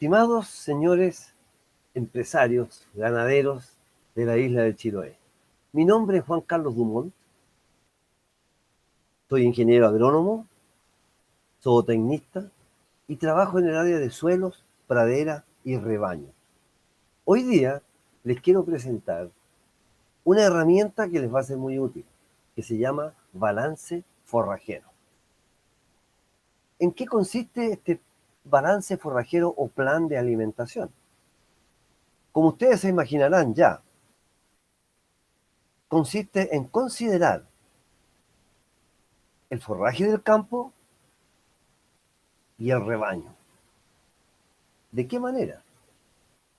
Estimados señores empresarios, ganaderos de la isla de Chiloé, mi nombre es Juan Carlos Dumont, soy ingeniero agrónomo, zootecnista y trabajo en el área de suelos, pradera y rebaño. Hoy día les quiero presentar una herramienta que les va a ser muy útil, que se llama balance forrajero. ¿En qué consiste este balance forrajero o plan de alimentación? Como ustedes se imaginarán ya, consiste en considerar el forraje del campo y el rebaño. ¿De qué manera?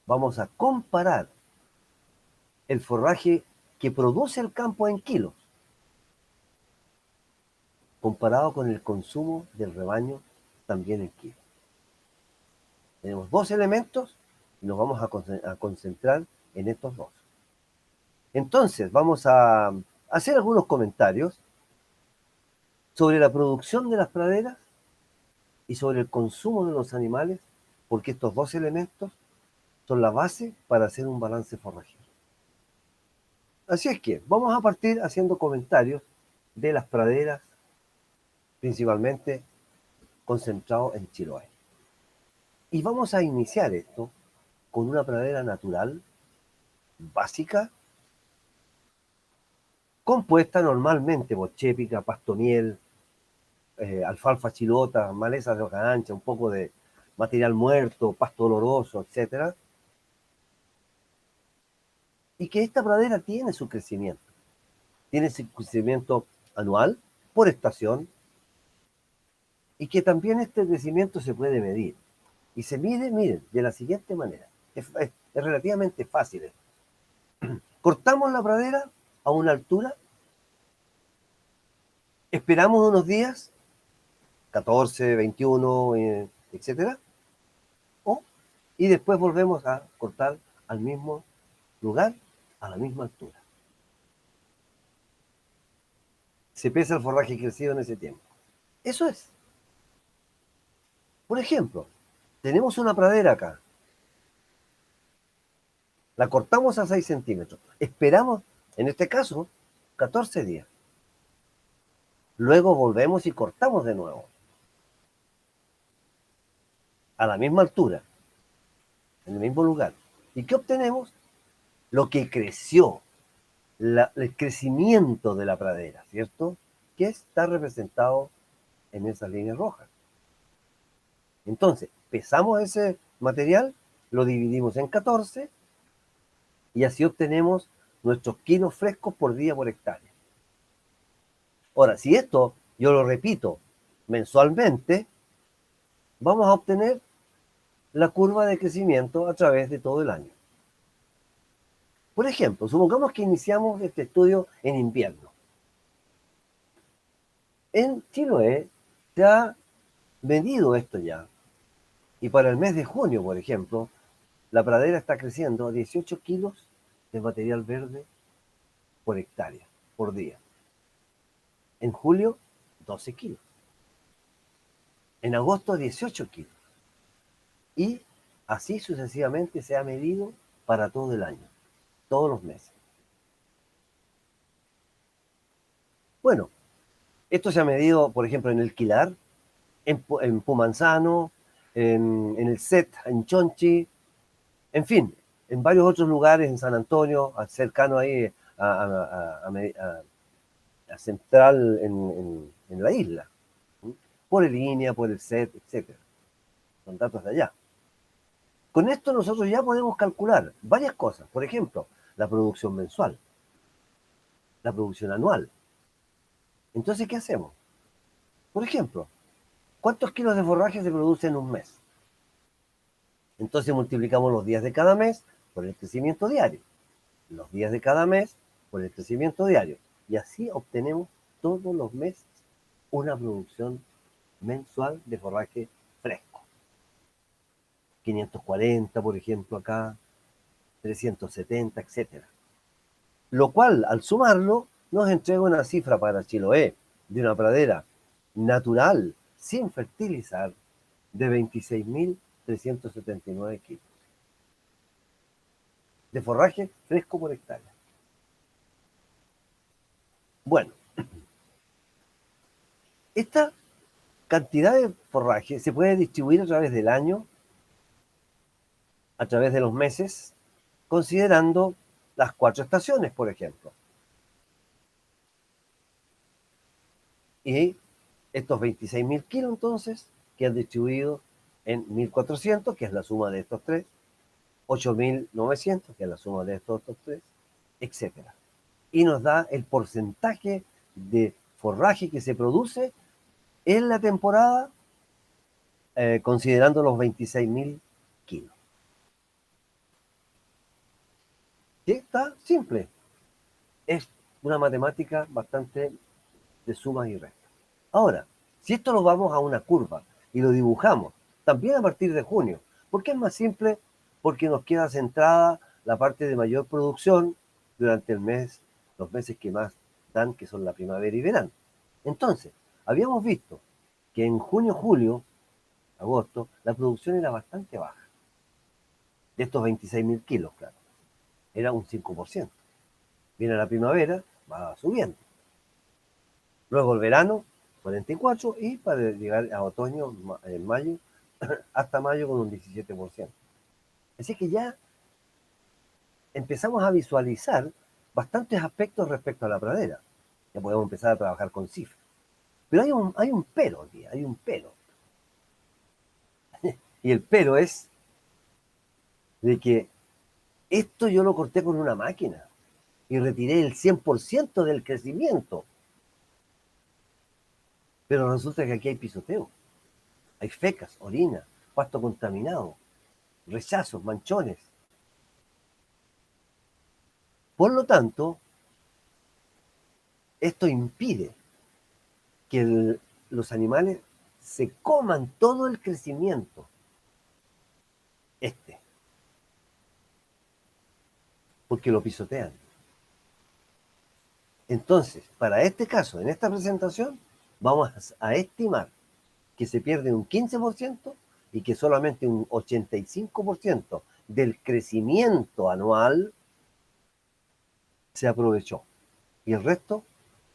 Vamos a comparar el forraje que produce el campo en kilos, comparado con el consumo del rebaño también en kilos. Tenemos dos elementos y nos vamos a concentrar en estos dos. Entonces, vamos a hacer algunos comentarios sobre la producción de las praderas y sobre el consumo de los animales, porque estos dos elementos son la base para hacer un balance forrajero. Así es que vamos a partir haciendo comentarios de las praderas, principalmente concentrados en Chiloé. Y vamos a iniciar esto con una pradera natural, básica, compuesta normalmente por chépica, pasto miel, alfalfa chilota, malezas de hoja ancha, un poco de material muerto, pasto oloroso, etc. Y que esta pradera tiene su crecimiento. Tiene su crecimiento anual, por estación, y que también este crecimiento se puede medir. Y se mide, miren, de la siguiente manera. Es relativamente fácil. Cortamos la pradera a una altura, esperamos unos días, 14, 21, etcétera, y después volvemos a cortar al mismo lugar, a la misma altura. Se pesa el forraje crecido en ese tiempo. Eso es. Por ejemplo, tenemos una pradera acá. La cortamos a 6 centímetros. Esperamos, en este caso, 14 días. Luego volvemos y cortamos de nuevo. A la misma altura. En el mismo lugar. ¿Y qué obtenemos? Lo que creció. El crecimiento de la pradera, ¿cierto? Que está representado en esas líneas rojas. Entonces, pesamos ese material, lo dividimos en 14 y así obtenemos nuestros kilos frescos por día por hectárea. Ahora, si esto yo lo repito mensualmente, vamos a obtener la curva de crecimiento a través de todo el año. Por ejemplo, supongamos que iniciamos este estudio en invierno. En Chiloé se ha medido esto ya. Y para el mes de junio, por ejemplo, la pradera está creciendo a 18 kilos de material verde por hectárea, por día. En julio, 12 kilos. En agosto, 18 kilos. Y así sucesivamente se ha medido para todo el año, todos los meses. Bueno, esto se ha medido, por ejemplo, en El Quilar, en Pumanzano, en el Set, en Chonchi, en fin, en varios otros lugares, en San Antonio, cercano ahí a Central en la isla, por el Línea, por el Set, etc. Son datos de allá. Con esto nosotros ya podemos calcular varias cosas. Por ejemplo, la producción mensual, la producción anual. Entonces, ¿qué hacemos? Por ejemplo, ¿cuántos kilos de forraje se produce en un mes? Entonces multiplicamos los días de cada mes por el crecimiento diario. Los días de cada mes por el crecimiento diario. Y así obtenemos todos los meses una producción mensual de forraje fresco. 540, por ejemplo, acá, 370, etc. Lo cual, al sumarlo, nos entrega una cifra para Chiloé de una pradera natural, sin fertilizar, de 379 kilos de forraje fresco por hectárea. Bueno, esta cantidad de forraje se puede distribuir a través del año, a través de los meses, considerando las 4 estaciones, por ejemplo. Y estos 26.000 kilos, entonces, quedan distribuidos en 1.400, que es la suma de estos tres, 8.900, que es la suma de estos otros tres, etc. Y nos da el porcentaje de forraje que se produce en la temporada, considerando los 26.000 kilos. ¿Sí? Está simple. Es una matemática bastante de sumas y restas. Ahora, si esto lo vamos a una curva y lo dibujamos, también a partir de junio, ¿por qué es más simple? Porque nos queda centrada la parte de mayor producción durante el mes, los meses que más dan, que son la primavera y verano. Entonces, habíamos visto que en junio, julio, agosto, la producción era bastante baja. De estos 26.000 kilos, claro. Era un 5%. Viene la primavera, va subiendo. Luego el verano, 44, y para llegar a otoño, en mayo, hasta mayo con un 17%. Así que ya empezamos a visualizar bastantes aspectos respecto a la pradera. Ya podemos empezar a trabajar con cifras. Pero hay un pero aquí, hay un pero. Y el pero es de que esto yo lo corté con una máquina y retiré el 100% del crecimiento. Pero resulta que aquí hay pisoteo. Hay fecas, orina, pasto contaminado, rechazos, manchones. Por lo tanto, esto impide que los animales se coman todo el crecimiento porque lo pisotean. Entonces, para este caso, en esta presentación, vamos a estimar que se pierde un 15% y que solamente un 85% del crecimiento anual se aprovechó. Y el resto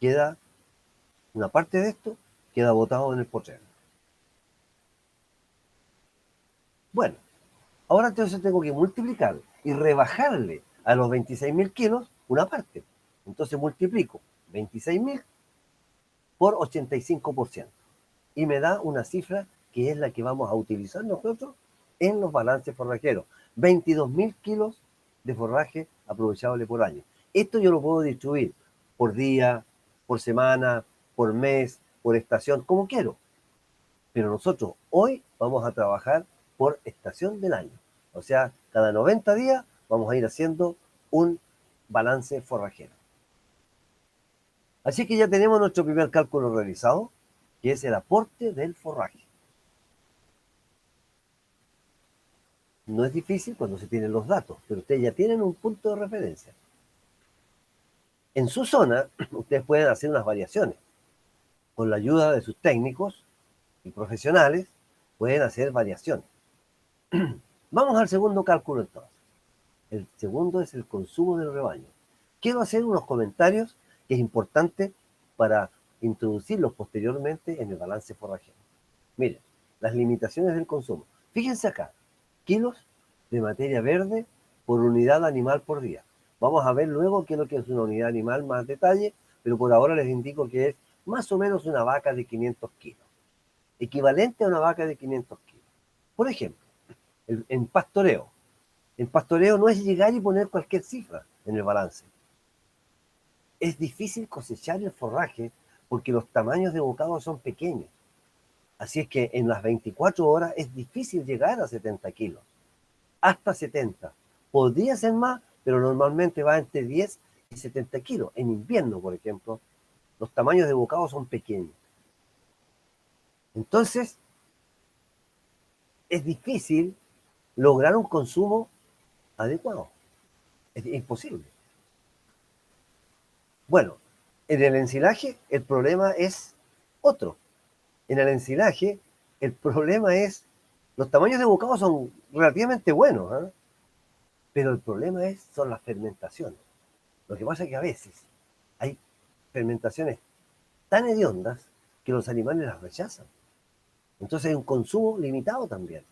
queda, una parte de esto queda botado en el potrero. Bueno, ahora entonces tengo que multiplicar y rebajarle a los 26.000 kilos una parte. Entonces multiplico 26.000 por 85%. Y me da una cifra que es la que vamos a utilizar nosotros en los balances forrajeros. 22.000 kilos de forraje aprovechable por año. Esto yo lo puedo distribuir por día, por semana, por mes, por estación, como quiero. Pero nosotros hoy vamos a trabajar por estación del año. O sea, cada 90 días vamos a ir haciendo un balance forrajero. Así que ya tenemos nuestro primer cálculo realizado, que es el aporte del forraje. No es difícil cuando se tienen los datos, pero ustedes ya tienen un punto de referencia. En su zona, ustedes pueden hacer unas variaciones. Con la ayuda de sus técnicos y profesionales, pueden hacer variaciones. Vamos al segundo cálculo entonces. El segundo es el consumo del rebaño. Quiero hacer unos comentarios que es importante para introducirlos posteriormente en el balance forrajero. Miren, las limitaciones del consumo. Fíjense acá, kilos de materia verde por unidad animal por día. Vamos a ver luego qué es lo que es una unidad animal más detalle, pero por ahora les indico que es más o menos una vaca de 500 kilos, equivalente a una vaca de 500 kilos. Por ejemplo, en pastoreo. En pastoreo no es llegar y poner cualquier cifra en el balance. Es difícil cosechar el forraje porque los tamaños de bocado son pequeños. Así es que en las 24 horas es difícil llegar a 70 kilos. Hasta 70. Podría ser más, pero normalmente va entre 10 y 70 kilos. En invierno, por ejemplo, los tamaños de bocado son pequeños. Entonces, es difícil lograr un consumo adecuado. Es imposible. Bueno, en el ensilaje el problema es otro. En el ensilaje el problema es Los tamaños de bocado son relativamente buenos, ¿eh? Pero el problema son las fermentaciones. Lo que pasa es que a veces hay fermentaciones tan hediondas que los animales las rechazan. Entonces hay un consumo limitado también.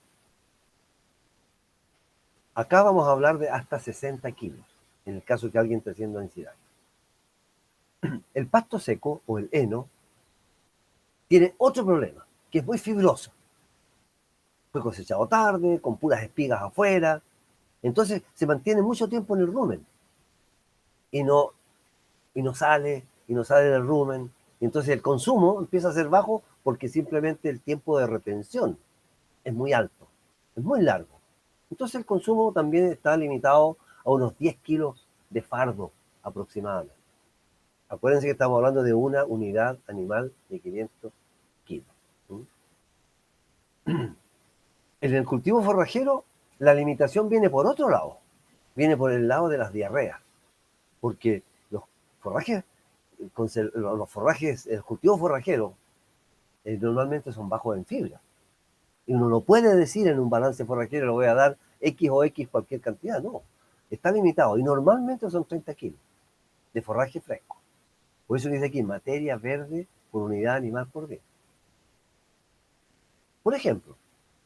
Acá vamos a hablar de hasta 60 kilos, en el caso que alguien esté haciendo densidad. El pasto seco o el heno tiene otro problema, que es muy fibroso. Fue cosechado tarde, con puras espigas afuera, entonces se mantiene mucho tiempo en el rumen y no, y no sale del rumen. Y entonces el consumo empieza a ser bajo porque simplemente el tiempo de retención es muy alto, es muy largo. Entonces el consumo también está limitado a unos 10 kilos de fardo aproximadamente. Acuérdense que estamos hablando de una unidad animal de 500 kilos. En el cultivo forrajero, la limitación viene por otro lado, viene por el lado de las diarreas, porque los forrajes, los forrajes, el cultivo forrajero normalmente son bajos en fibra. Y uno no puede decir en un balance forrajero le voy a dar X o X cualquier cantidad, no. Está limitado y normalmente son 30 kilos de forraje fresco. Por eso dice aquí materia verde por unidad animal por día. Por ejemplo,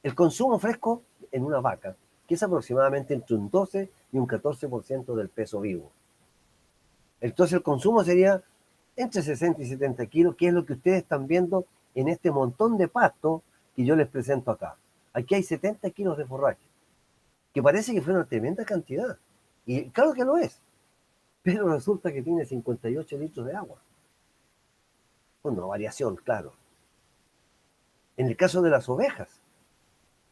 el consumo fresco en una vaca, que es aproximadamente entre un 12 y un 14% del peso vivo. Entonces el consumo sería entre 60 y 70 kilos, que es lo que ustedes están viendo en este montón de pasto que yo les presento acá. Aquí hay 70 kilos de forraje, que parece que fue una tremenda cantidad. Y claro que lo es, pero resulta que tiene 58 litros de agua. Bueno, variación, claro. En el caso de las ovejas,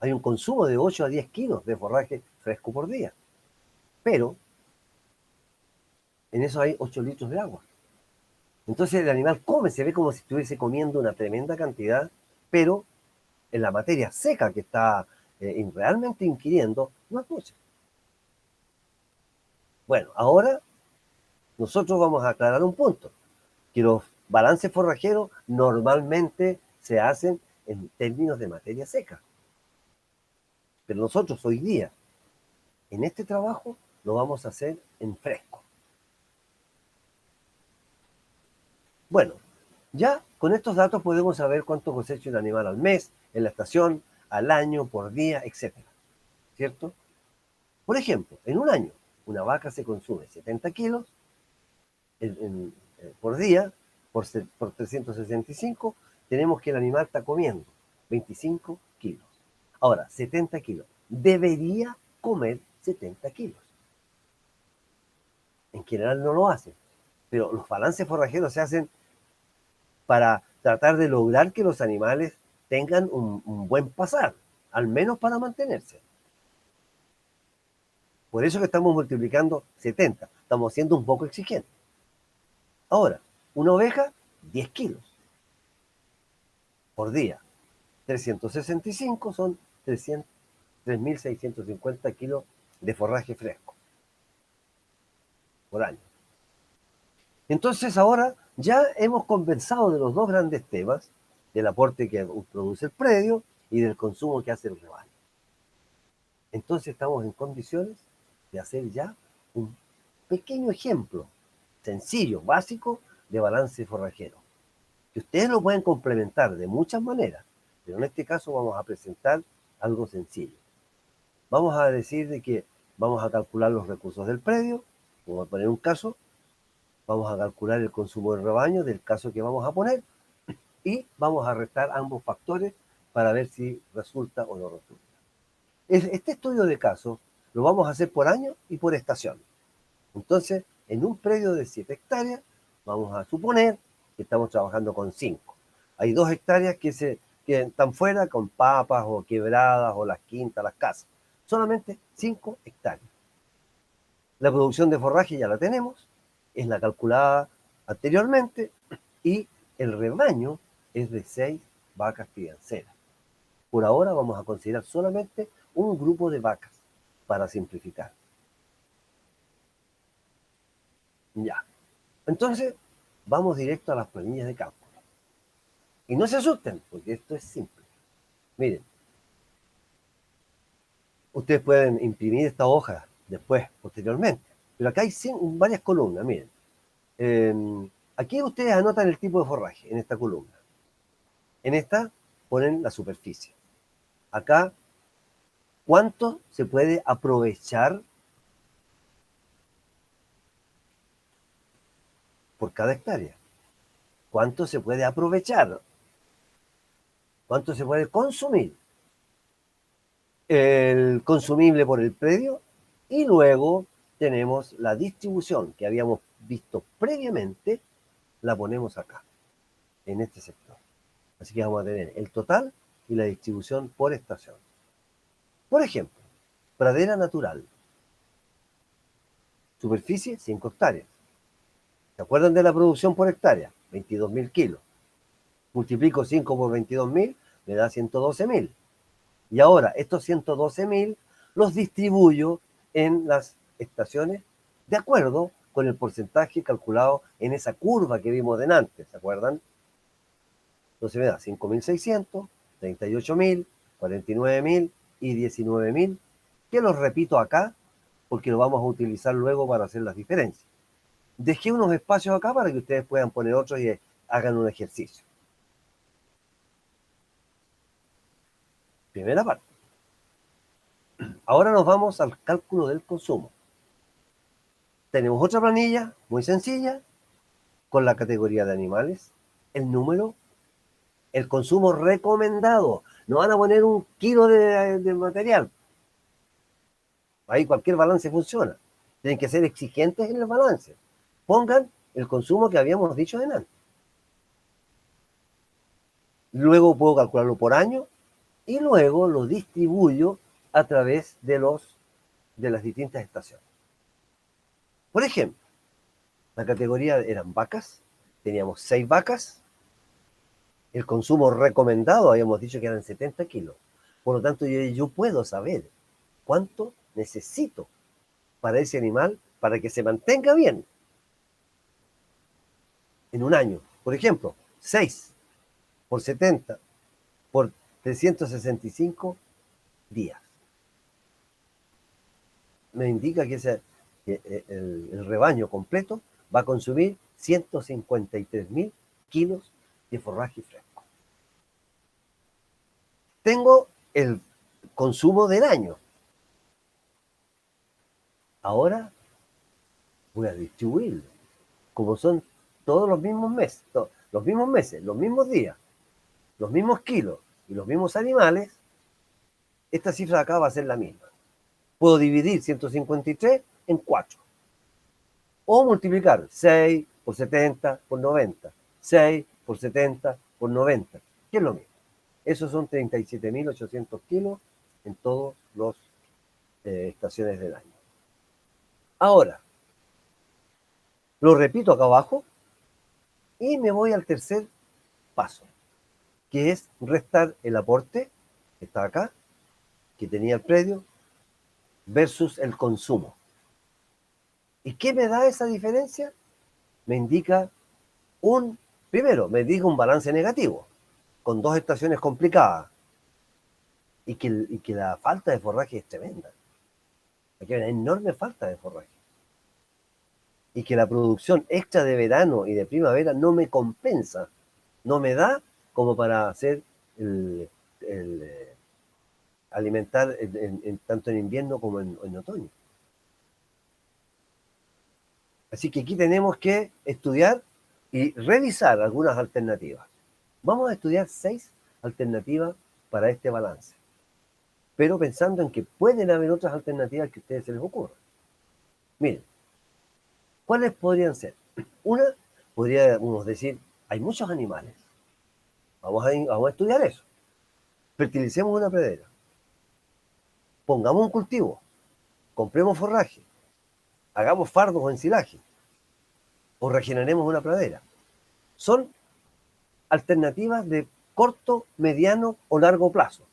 hay un consumo de 8 a 10 kilos de forraje fresco por día, pero en eso hay 8 litros de agua. Entonces el animal come, se ve como si estuviese comiendo una tremenda cantidad, pero en la materia seca que está realmente ingiriendo, no es mucha. Bueno, ahora nosotros vamos a aclarar un punto, que los balances forrajeros normalmente se hacen en términos de materia seca. Pero nosotros hoy día, en este trabajo, lo vamos a hacer en fresco. Bueno, ya con estos datos podemos saber cuánto cosecha un animal al mes, en la estación, al año, por día, etcétera. ¿Cierto? Por ejemplo, en un año, una vaca se consume 70 kilos por día, por 365, tenemos que el animal está comiendo 25 kilos. Ahora, 70 kilos. Debería comer 70 kilos. En general no lo hace, pero los balances forrajeros se hacen para tratar de lograr que los animales tengan un buen pasar, al menos para mantenerse. Por eso que estamos multiplicando 70, estamos siendo un poco exigentes. Ahora, una oveja, 10 kilos por día. 365 son 3.650 kilos de forraje fresco por año. Entonces ahora ya hemos conversado de los dos grandes temas, del aporte que produce el predio y del consumo que hace el rebaño. Entonces estamos en condiciones de hacer ya un pequeño ejemplo, sencillo, básico, de balance forrajero, que ustedes lo pueden complementar de muchas maneras, pero en este caso vamos a presentar algo sencillo. Vamos a decir de que vamos a calcular los recursos del predio, vamos a poner un caso, vamos a calcular el consumo del rebaño del caso que vamos a poner y vamos a restar ambos factores para ver si resulta o no resulta. Este estudio de casos lo vamos a hacer por año y por estación. Entonces, en un predio de 7 hectáreas, vamos a suponer que estamos trabajando con 5. Hay 2 hectáreas que están fuera con papas o quebradas o las quintas, las casas. Solamente 5 hectáreas. La producción de forraje ya la tenemos, es la calculada anteriormente y el rebaño es de 6 vacas crianceras. Por ahora vamos a considerar solamente un grupo de vacas para simplificar. Ya. Entonces, vamos directo a las planillas de cálculo. Y no se asusten, porque esto es simple. Miren, Ustedes pueden imprimir esta hoja después, posteriormente. Pero acá hay varias columnas, miren. Aquí ustedes anotan el tipo de forraje en esta columna. En esta ponen la superficie. Acá, ¿cuánto se puede aprovechar por cada hectárea? ¿Cuánto se puede aprovechar? ¿Cuánto se puede consumir? El consumible por el predio y luego tenemos la distribución que habíamos visto previamente, la ponemos acá, en este sector. Así que vamos a tener el total y la distribución por estación. Por ejemplo, pradera natural, superficie 5 hectáreas. ¿Se acuerdan de la producción por hectárea? 22.000 kilos. Multiplico 5 por 22.000, me da 112.000. Y ahora estos 112.000 los distribuyo en las estaciones de acuerdo con el porcentaje calculado en esa curva que vimos delante, ¿se acuerdan? Entonces me da 5.600, 38.000, 49.000 y 19.000, que los repito acá porque lo vamos a utilizar luego para hacer las diferencias. Dejé unos espacios acá para que ustedes puedan poner otros y hagan un ejercicio. Primera parte. Ahora nos vamos al cálculo del consumo. Tenemos otra planilla muy sencilla con la categoría de animales, el número, el consumo recomendado. No van a poner 1 kilo de material. Ahí cualquier balance funciona. Tienen que ser exigentes en el balance. Pongan el consumo que habíamos dicho delante. Luego puedo calcularlo por año y luego lo distribuyo a través de las distintas estaciones. Por ejemplo, la categoría eran vacas, teníamos 6 vacas, el consumo recomendado habíamos dicho que eran 70 kilos. Por lo tanto, yo puedo saber cuánto necesito para ese animal para que se mantenga bien en un año. Por ejemplo, 6 por 70 por 365 días. Me indica que el rebaño completo va a consumir 153.000 kilos de forraje fresco. Tengo el consumo del año. Ahora voy a distribuirlo. Como son todos los mismos meses, los mismos días, los mismos kilos y los mismos animales, esta cifra de acá va a ser la misma. Puedo dividir 153 en 4. O multiplicar 6 por 70 por 90. 6 por 70 por 90. Que es lo mismo. Esos son 37.800 kilos en todas las estaciones del año. Ahora, lo repito acá abajo y me voy al tercer paso, que es restar el aporte, que está acá, que tenía el predio, versus el consumo. ¿Y qué me da esa diferencia? Me indica primero, me indica un balance negativo, con 2 estaciones complicadas, y que la falta de forraje es tremenda. Aquí hay una enorme falta de forraje. Y que la producción extra de verano y de primavera no me compensa, no me da como para hacer alimentar tanto en invierno como en otoño. Así que aquí tenemos que estudiar y revisar algunas alternativas. Vamos a estudiar 6 alternativas para este balance, pero pensando en que pueden haber otras alternativas que a ustedes se les ocurran. Miren, ¿cuáles podrían ser? Una, podríamos decir, hay muchos animales. Vamos a estudiar eso. Fertilicemos una pradera. Pongamos un cultivo. Compremos forraje. Hagamos fardos o ensilaje. O regeneremos una pradera. Son alternativas de corto, mediano o largo plazo.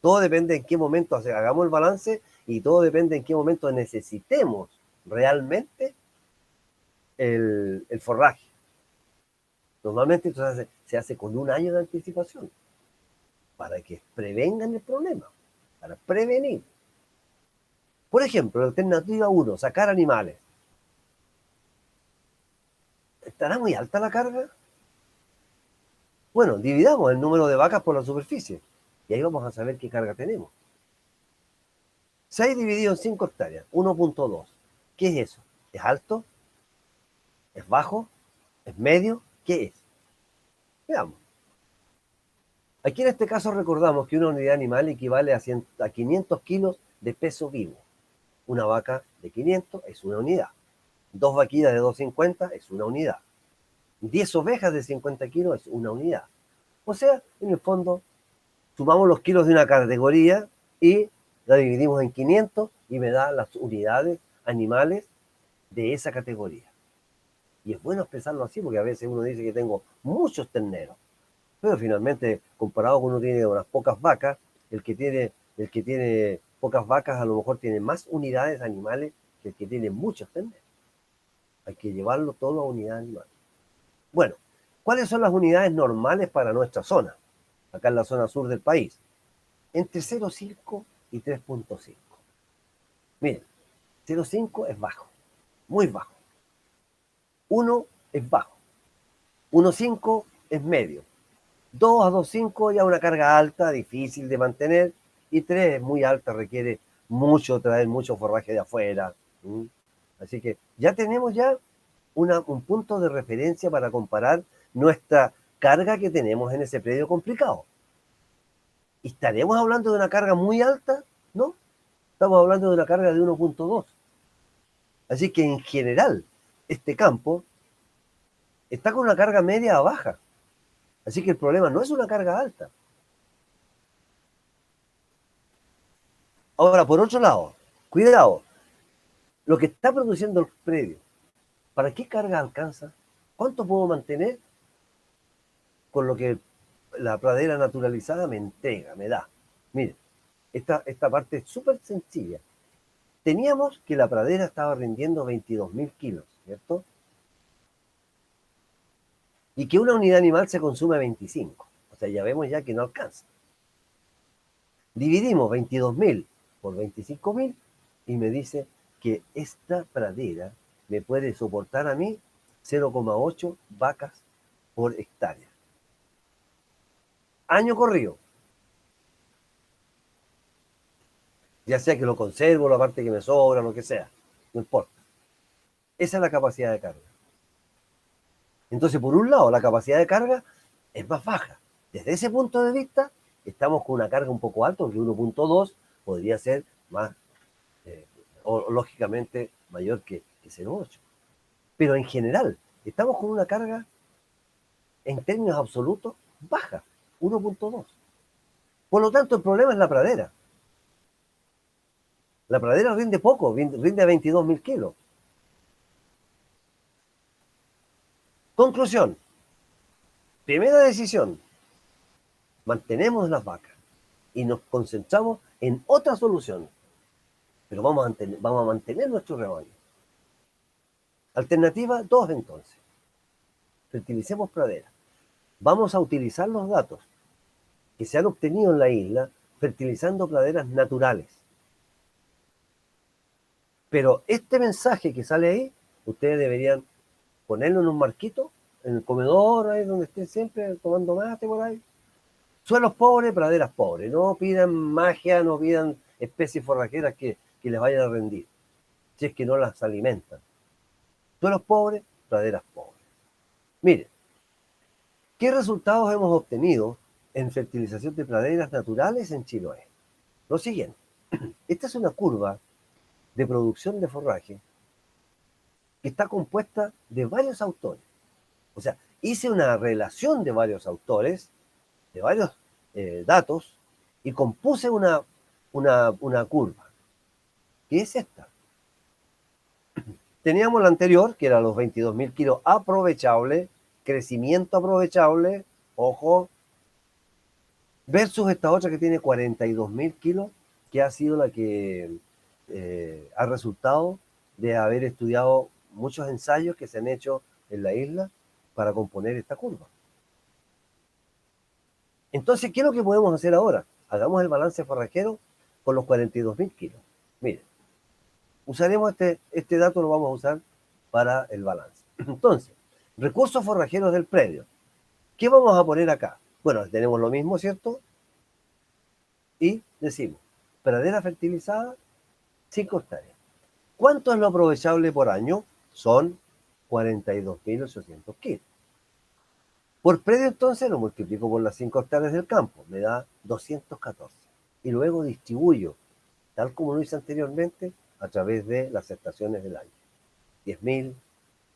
Todo depende en qué momento hagamos el balance y todo depende en qué momento necesitemos realmente el forraje. Normalmente esto se hace con 1 año de anticipación para que prevengan el problema, para prevenir. Por ejemplo, la alternativa 1, sacar animales. ¿Estará muy alta la carga? Bueno, dividamos el número de vacas por la superficie y ahí vamos a saber qué carga tenemos. 6 dividido en 5 hectáreas, 1.2. ¿Qué es eso? ¿Es alto? ¿Es bajo? ¿Es medio? ¿Qué es? Veamos. Aquí en este caso recordamos que una unidad animal equivale a 500 kilos de peso vivo. Una vaca de 500 es una unidad. 2 vaquitas de 250 es una unidad. 10 ovejas de 50 kilos es una unidad. O sea, en el fondo, sumamos los kilos de una categoría y la dividimos en 500 y me da las unidades animales de esa categoría. Y es bueno expresarlo así porque a veces uno dice que tengo muchos terneros, pero finalmente, comparado con uno tiene unas pocas vacas, el que tiene pocas vacas a lo mejor tiene más unidades animales que el que tiene muchos terneros. Hay que llevarlo todo a unidad animal. Bueno, ¿cuáles son las unidades normales para nuestra zona? Acá en la zona sur del país. Entre 0,5 y 3.5. Miren, 0,5 es bajo, muy bajo. 1 es bajo. 1,5 es medio. 2 a 2,5 ya una carga alta, difícil de mantener. Y 3 es muy alta, requiere traer mucho forraje de afuera. Así que ya tenemos un punto de referencia para comparar nuestra carga que tenemos en ese predio complicado. ¿Estaremos hablando de una carga muy alta? No, estamos hablando de una carga de 1.2. Así que en general, este campo está con una carga media a baja. Así que el problema no es una carga alta. Ahora, por otro lado, cuidado, lo que está produciendo el predio, ¿para qué carga alcanza? ¿Cuánto puedo mantener con lo que la pradera naturalizada me entrega, me da? Mire, esta parte es súper sencilla. Teníamos que la pradera estaba rindiendo 22.000 kilos, ¿cierto? Y que una unidad animal se consume 25. O sea, ya vemos ya que no alcanza. Dividimos 22.000 por 25.000 y me dice que esta pradera me puede soportar a mí 0,8 vacas por hectárea. Año corrido. Ya sea que lo conservo, la parte que me sobra, lo que sea. No importa. Esa es la capacidad de carga. Entonces, por un lado, la capacidad de carga es más baja. Desde ese punto de vista, estamos con una carga un poco alta, porque 1.2 podría ser más, o lógicamente mayor que 0,8. Pero en general, estamos con una carga en términos absolutos baja, 1.2. Por lo tanto, el problema es la pradera. La pradera rinde poco, rinde a 22.000 kilos. Conclusión. Primera decisión. Mantenemos las vacas y nos concentramos en otra solución. Pero vamos a mantener nuestro rebaño. Alternativa 2 entonces. Fertilicemos pradera. Vamos a utilizar los datos que se han obtenido en la isla fertilizando praderas naturales. Pero este mensaje que sale ahí, ustedes deberían ponerlo en un marquito, en el comedor, ahí donde estén siempre tomando mate por ahí. Suelos pobres, praderas pobres. No pidan magia, no pidan especies forrajeras que les vayan a rendir, si es que no las alimentan. Suelos pobres, praderas pobres. Mire, ¿qué resultados hemos obtenido en fertilización de praderas naturales en Chiloé? Lo siguiente, esta es una curva de producción de forraje que está compuesta de varios autores. O sea, hice una relación de varios autores, de varios datos, y compuse una curva, que es esta. Teníamos la anterior, que era los 22.000 kilos aprovechable, crecimiento aprovechable, ojo, versus esta otra que tiene 42.000 kilos, que ha sido la que ha resultado de haber estudiado muchos ensayos que se han hecho en la isla para componer esta curva. Entonces, ¿qué es lo que podemos hacer ahora? Hagamos el balance forrajero con los 42.000 kilos. Miren, Usaremos este dato, lo vamos a usar para el balance. Entonces, recursos forrajeros del predio. ¿Qué vamos a poner acá? Bueno, tenemos lo mismo, ¿cierto? Y decimos, pradera fertilizada, 5 hectáreas. ¿Cuánto es lo aprovechable por año? Son 42.800 kilos. Por predio entonces lo multiplico por las 5 hectáreas del campo, me da 214. Y luego distribuyo, tal como lo hice anteriormente, a través de las estaciones del año. 10.000,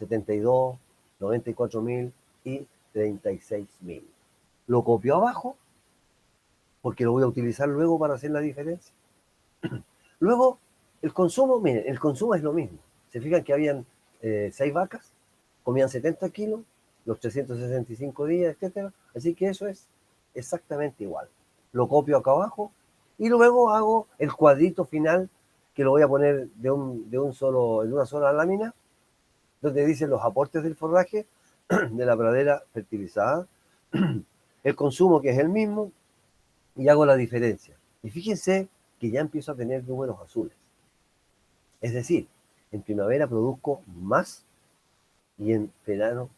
72, 94.000 y 36.000. Lo copio abajo porque lo voy a utilizar luego para hacer la diferencia. Luego, el consumo, miren, el consumo es lo mismo. Se fijan que habían 6 vacas, comían 70 kilos, los 365 días, etcétera. Así que eso es exactamente igual. Lo copio acá abajo y luego hago el cuadrito final que lo voy a poner en una sola lámina, donde dicen los aportes del forraje de la pradera fertilizada, el consumo que es el mismo, y hago la diferencia. Y fíjense que ya empiezo a tener números azules. Es decir, en primavera produzco más y en verano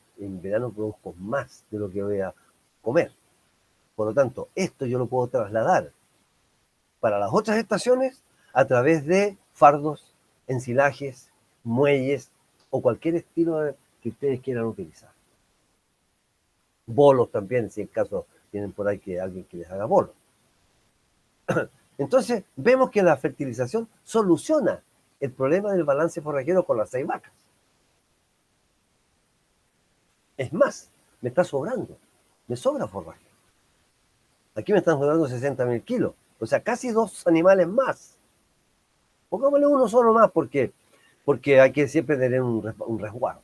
produzco más de lo que voy a comer. Por lo tanto, esto yo lo puedo trasladar para las otras estaciones a través de fardos, ensilajes, muelles o cualquier estilo que ustedes quieran utilizar. Bolos también, si en caso tienen por ahí que alguien que les haga bolos. Entonces, vemos que la fertilización soluciona el problema del balance forrajero con las 6 vacas. Es más, me está sobrando, me sobra forraje. Aquí me están sobrando 60.000 kilos, o sea, casi 2 animales más. Pongámosle uno solo más porque hay que siempre tener un resguardo.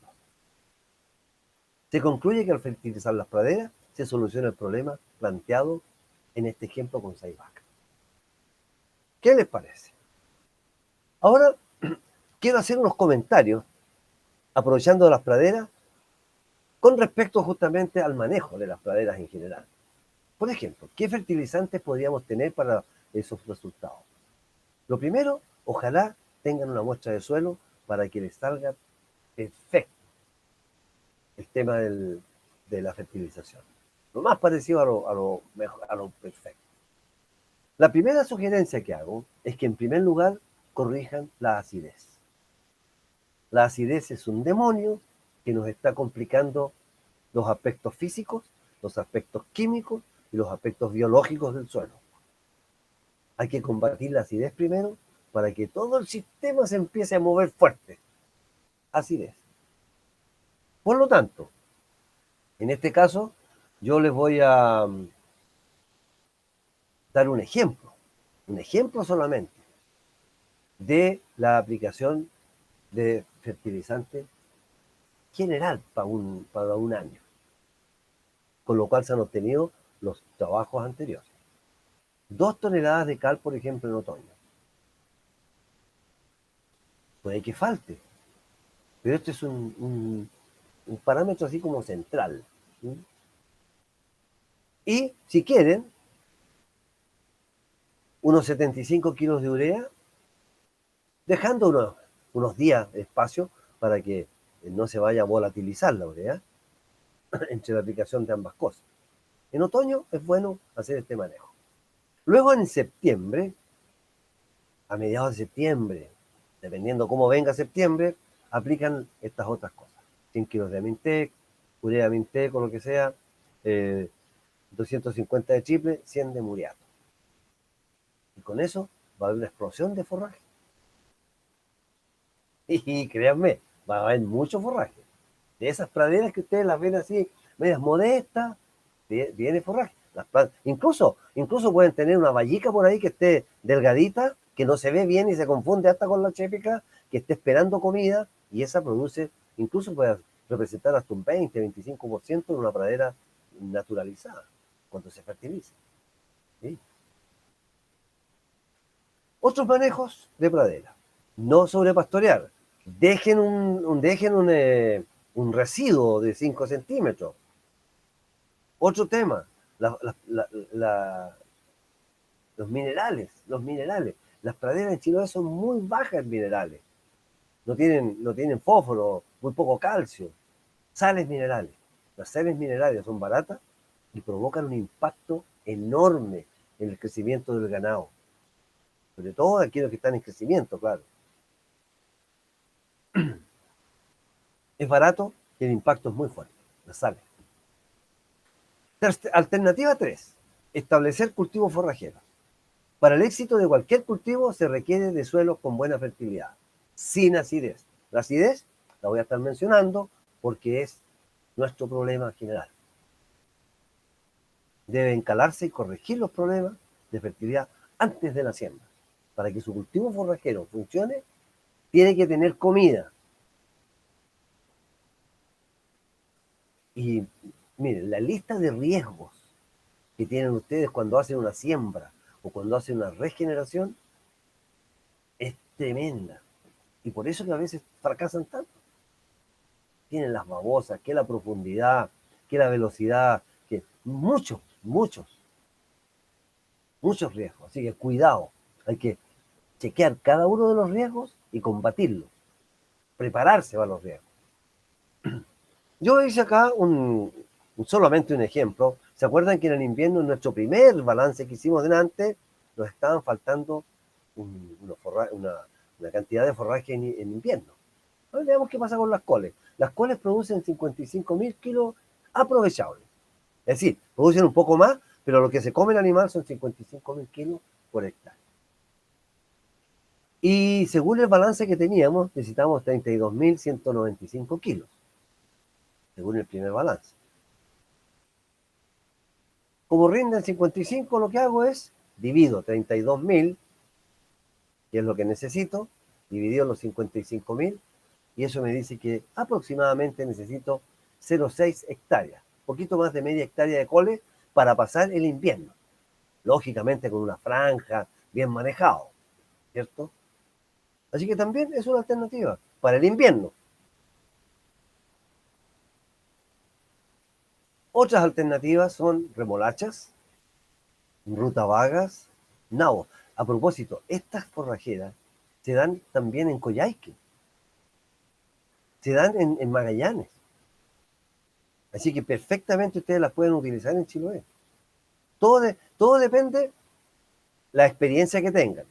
Se concluye que al fertilizar las praderas se soluciona el problema planteado en este ejemplo con 6 vacas. ¿Qué les parece? Ahora quiero hacer unos comentarios, aprovechando las praderas, con respecto justamente al manejo de las praderas en general. Por ejemplo, ¿qué fertilizantes podríamos tener para esos resultados? Lo primero, ojalá tengan una muestra de suelo para que les salga perfecto el tema de la fertilización. Lo más parecido a lo perfecto. La primera sugerencia que hago es que en primer lugar corrijan la acidez. La acidez es un demonio que nos está complicando los aspectos físicos, los aspectos químicos y los aspectos biológicos del suelo. Hay que combatir la acidez primero para que todo el sistema se empiece a mover fuerte. Acidez. Por lo tanto, en este caso, yo les voy a dar un ejemplo solamente, de la aplicación de fertilizante general para un año, con lo cual se han obtenido los trabajos anteriores. 2 toneladas de cal, por ejemplo, en otoño. Puede que falte, pero este es un parámetro así como central. ¿Sí? Y si quieren, unos 75 kilos de urea, dejando unos días de espacio para que no se vaya a volatilizar la urea entre la aplicación de ambas cosas. En otoño es bueno hacer este manejo. Luego en septiembre, a mediados de septiembre, dependiendo cómo venga septiembre, aplican estas otras cosas. 100 kilos de Amintec, urea de Amintec o lo que sea, 250 de triple, 100 de muriato. Y con eso va a haber una explosión de forraje. Y créanme, va a haber mucho forraje. De esas praderas que ustedes las ven así, medias modestas, viene forraje. Incluso pueden tener una vallica por ahí que esté delgadita, que no se ve bien y se confunde hasta con la chépica, que esté esperando comida, y esa produce, incluso puede representar hasta un 20-25% de una pradera naturalizada, cuando se fertiliza. ¿Sí? Otros manejos de pradera. No sobrepastorear. Dejen un residuo de 5 centímetros. Otro tema, la, la, la, los minerales. Las praderas en Chiloé son muy bajas en minerales. no tienen fósforo, muy poco calcio, sales minerales. Las sales minerales son baratas y provocan un impacto enorme en el crecimiento del ganado, sobre todo aquellos que están en crecimiento, claro. Es barato y el impacto es muy fuerte, las sales. Alternativa 3: establecer cultivos forrajeros. Para el éxito de cualquier cultivo se requiere de suelos con buena fertilidad, sin acidez. La acidez la voy a estar mencionando porque es nuestro problema general. Debe encalarse y corregir los problemas de fertilidad antes de la siembra. Para que su cultivo forrajero funcione, tiene que tener comida. Y miren, la lista de riesgos que tienen ustedes cuando hacen una siembra o cuando hacen una regeneración es tremenda. Y por eso que a veces fracasan tanto. Tienen las babosas, que la profundidad, que la velocidad, que muchos riesgos. Así que cuidado, hay que chequear cada uno de los riesgos y combatirlos, prepararse para los riesgos. Yo hice acá solamente un ejemplo. ¿Se acuerdan que en el invierno, en nuestro primer balance que hicimos delante, nos estaban faltando una cantidad de forraje en invierno? Ahora veamos qué pasa con las coles. Las coles producen 55.000 kilos aprovechables. Es decir, producen un poco más, pero lo que se come el animal son 55.000 kilos por hectárea. Y según el balance que teníamos, necesitamos 32.195 kilos, según el primer balance. Como rinden 55, lo que hago es divido 32.000, que es lo que necesito, dividido los 55.000, y eso me dice que aproximadamente necesito 0,6 hectáreas, poquito más de media hectárea de coles para pasar el invierno. Lógicamente con una franja bien manejado, ¿cierto? Así que también es una alternativa para el invierno. Otras alternativas son remolachas, rutabagas, nabos. A propósito, estas forrajeras se dan también en Coyhaique, se dan en Magallanes. Así que perfectamente ustedes las pueden utilizar en Chiloé. Todo depende de la experiencia que tengan.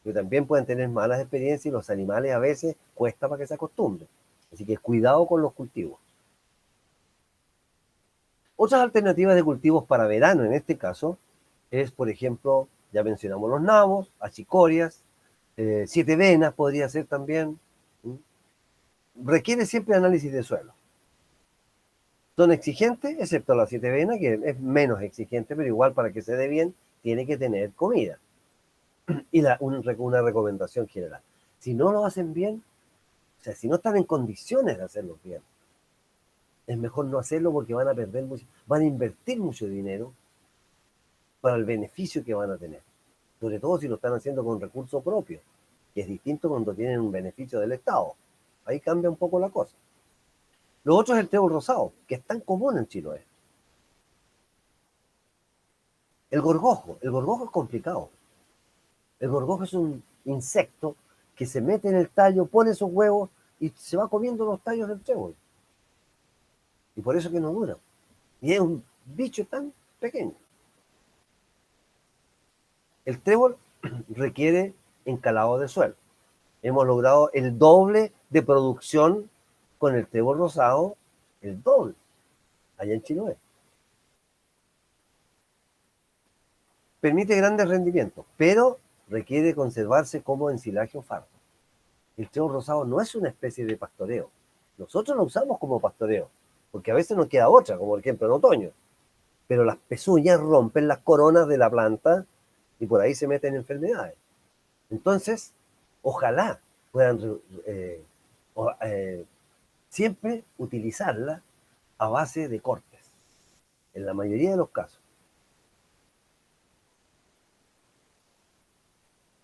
Pero también pueden tener malas experiencias y los animales a veces cuesta para que se acostumbren. Así que cuidado con los cultivos. Otras alternativas de cultivos para verano, en este caso, es, por ejemplo, ya mencionamos los nabos, achicorias, siete venas podría ser también. Requiere siempre análisis de suelo. Son exigentes, excepto la siete venas, que es menos exigente, pero igual para que se dé bien, tiene que tener comida. Y una recomendación general. Si no lo hacen bien, o sea, si no están en condiciones de hacerlo bien, es mejor no hacerlo porque van a perder mucho, van a invertir mucho dinero para el beneficio que van a tener. Sobre todo si lo están haciendo con recursos propios, que es distinto cuando tienen un beneficio del Estado. Ahí cambia un poco la cosa. Lo otro es el trébol rosado, que es tan común en Chiloé. El gorgojo es complicado. El gorgojo es un insecto que se mete en el tallo, pone sus huevos y se va comiendo los tallos del trébol. Y por eso que no dura. Y es un bicho tan pequeño. El trébol requiere encalado de suelo. Hemos logrado el doble de producción con el trébol rosado, el doble, allá en Chiloé. Permite grandes rendimientos, pero requiere conservarse como ensilaje o fardo. El trébol rosado no es una especie de pastoreo. Nosotros lo usamos como pastoreo, porque a veces nos queda otra, como por ejemplo en otoño. Pero las pezuñas rompen las coronas de la planta y por ahí se meten enfermedades. Entonces, ojalá puedan siempre utilizarla a base de cortes, en la mayoría de los casos.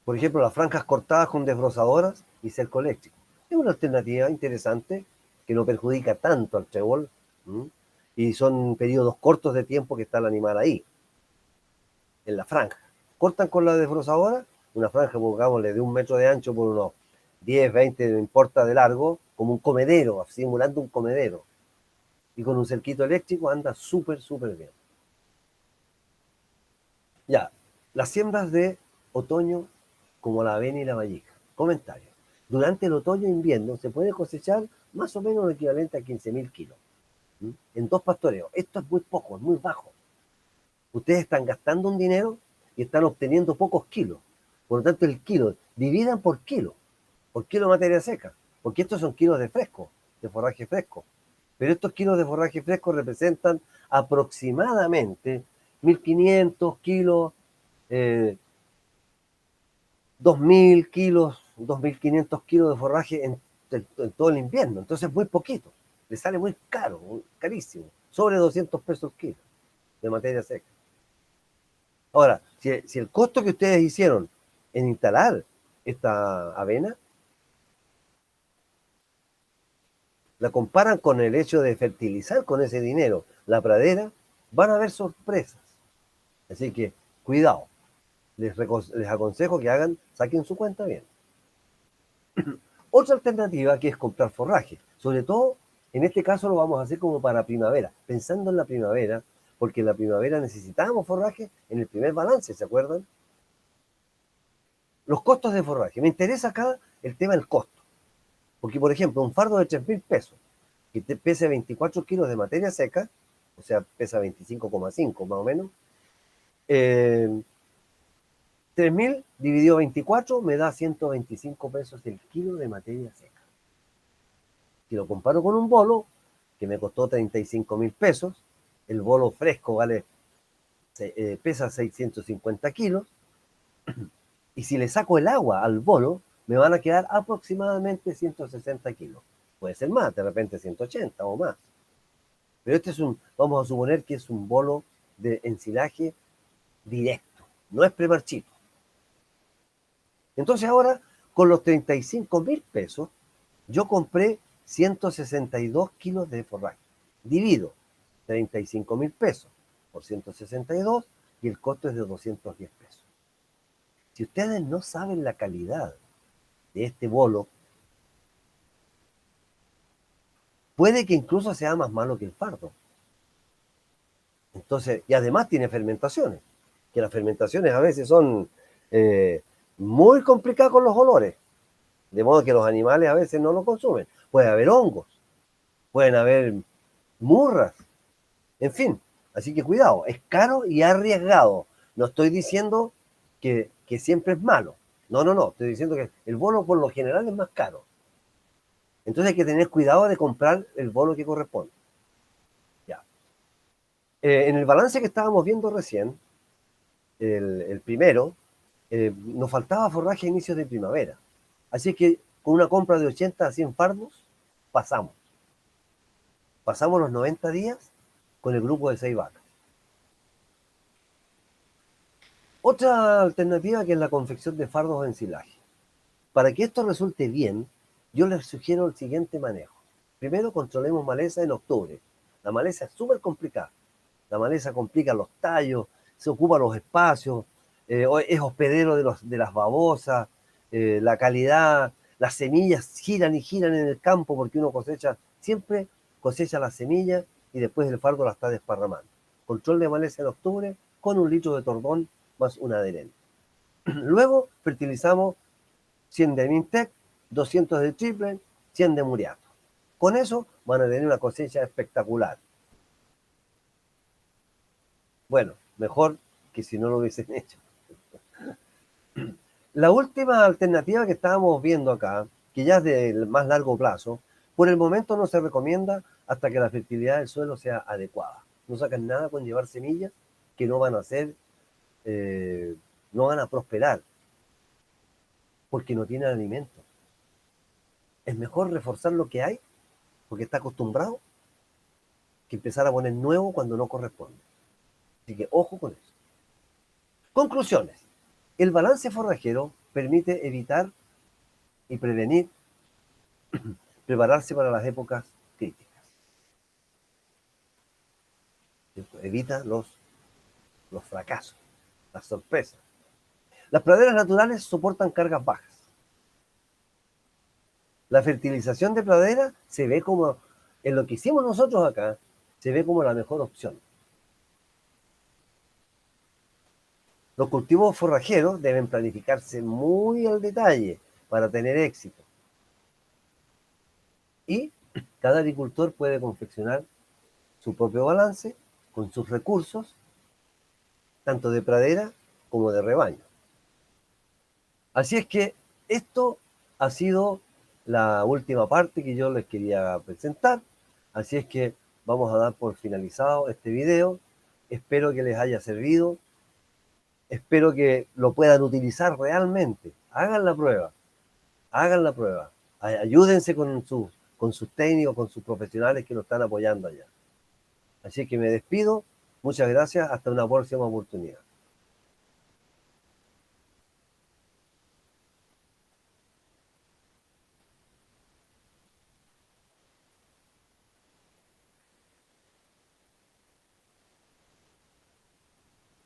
Por ejemplo, las franjas cortadas con desbrozadoras y cerco eléctrico. Es una alternativa interesante que no perjudica tanto al trébol, ¿m? Y son periodos cortos de tiempo que está el animal ahí, en la franja. Cortan con la desbrozadora, una franja, pongámosle, de 1 metro de ancho por unos 10, 20, no importa, de largo, como un comedero, simulando un comedero. Y con un cerquito eléctrico anda súper, súper bien. Ya, las siembras de otoño como la avena y la valleja. Comentario. Durante el otoño e invierno se puede cosechar más o menos lo equivalente a 15.000 kilos. ¿Mm? En dos pastoreos. Esto es muy poco, es muy bajo. Ustedes están gastando un dinero y están obteniendo pocos kilos. Por lo tanto, el kilo, dividan por kilo de materia seca, porque estos son kilos de fresco, de forraje fresco. Pero estos kilos de forraje fresco representan aproximadamente 1.500 kilos, 2.000 kilos, 2.500 kilos de forraje en todo el invierno. Entonces es muy poquito. Le sale muy caro, muy carísimo. Sobre 200 pesos el kilo de materia seca. Ahora, si el costo que ustedes hicieron en instalar esta avena, la comparan con el hecho de fertilizar con ese dinero la pradera, van a haber sorpresas. Así que, cuidado. Les aconsejo que saquen su cuenta bien. Otra alternativa que es comprar forraje. Sobre todo, en este caso lo vamos a hacer como para primavera, pensando en la primavera, porque en la primavera necesitábamos forraje en el primer balance, ¿se acuerdan? Los costos de forraje. Me interesa acá el tema del costo. Porque, por ejemplo, un fardo de 3.000 pesos, que te pese 24 kilos de materia seca, o sea, pesa 25,5 más o menos, 3.000 dividido 24 me da 125 pesos el kilo de materia seca. Si lo comparo con un bolo, que me costó 35.000 pesos, el bolo fresco pesa 650 kilos, y si le saco el agua al bolo, me van a quedar aproximadamente 160 kilos. Puede ser más, de repente 180 o más. Pero vamos a suponer que es un bolo de ensilaje directo, no es premarchito. Entonces ahora, con los 35.000 pesos, yo compré 162 kilos de forraje. Divido 35.000 pesos por 162 y el costo es de 210 pesos. Si ustedes no saben la calidad de este bolo, puede que incluso sea más malo que el fardo. Entonces, y además tiene fermentaciones, que las fermentaciones a veces son muy complicadas con los olores, de modo que los animales a veces no lo consumen. Puede haber hongos, pueden haber murras, en fin. Así que cuidado, es caro y arriesgado. No estoy diciendo que siempre es malo. No, no, no. Estoy diciendo que el bolo por lo general es más caro. Entonces hay que tener cuidado de comprar el bolo que corresponde. Ya. En el balance que estábamos viendo recién, el primero, nos faltaba forraje a inicios de primavera. Así que con una compra de 80 a 100 fardos, pasamos. Pasamos los 90 días con el grupo de 6 vacas. Otra alternativa que es la confección de fardos de ensilaje. Para que esto resulte bien, yo les sugiero el siguiente manejo. Primero, controlemos maleza en octubre. La maleza es súper complicada. La maleza complica los tallos, se ocupa los espacios, es hospedero de las babosas, la calidad, las semillas giran y giran en el campo porque uno siempre cosecha las semillas y después el fardo la está desparramando. Control de maleza en octubre con 1 litro de tordón más un adherente. Luego fertilizamos 100 de Mintec, 200 de triple, 100 de muriato. Con eso van a tener una cosecha espectacular. Bueno, mejor que si no lo hubiesen hecho. La última alternativa que estábamos viendo acá, que ya es de más largo plazo, por el momento no se recomienda hasta que la fertilidad del suelo sea adecuada. No sacan nada con llevar semillas que no van a eh, no van a prosperar, porque no tienen alimento. Es mejor reforzar lo que hay, porque está acostumbrado, que empezar a poner nuevo cuando no corresponde. Así que ojo con eso. Conclusiones. El balance forrajero permite evitar y prevenir, prepararse para las épocas críticas. Evita los fracasos, las sorpresas. Las praderas naturales soportan cargas bajas. La fertilización de pradera se ve como, en lo que hicimos nosotros acá, se ve como la mejor opción. Los cultivos forrajeros deben planificarse muy al detalle para tener éxito. Y cada agricultor puede confeccionar su propio balance con sus recursos, tanto de pradera como de rebaño. Así es que esto ha sido la última parte que yo les quería presentar. Así es que vamos a dar por finalizado este video. Espero que les haya servido. Espero que lo puedan utilizar realmente. Hagan la prueba. Hagan la prueba. Ayúdense con sus técnicos, con sus profesionales que nos están apoyando allá. Así que me despido. Muchas gracias. Hasta una próxima oportunidad.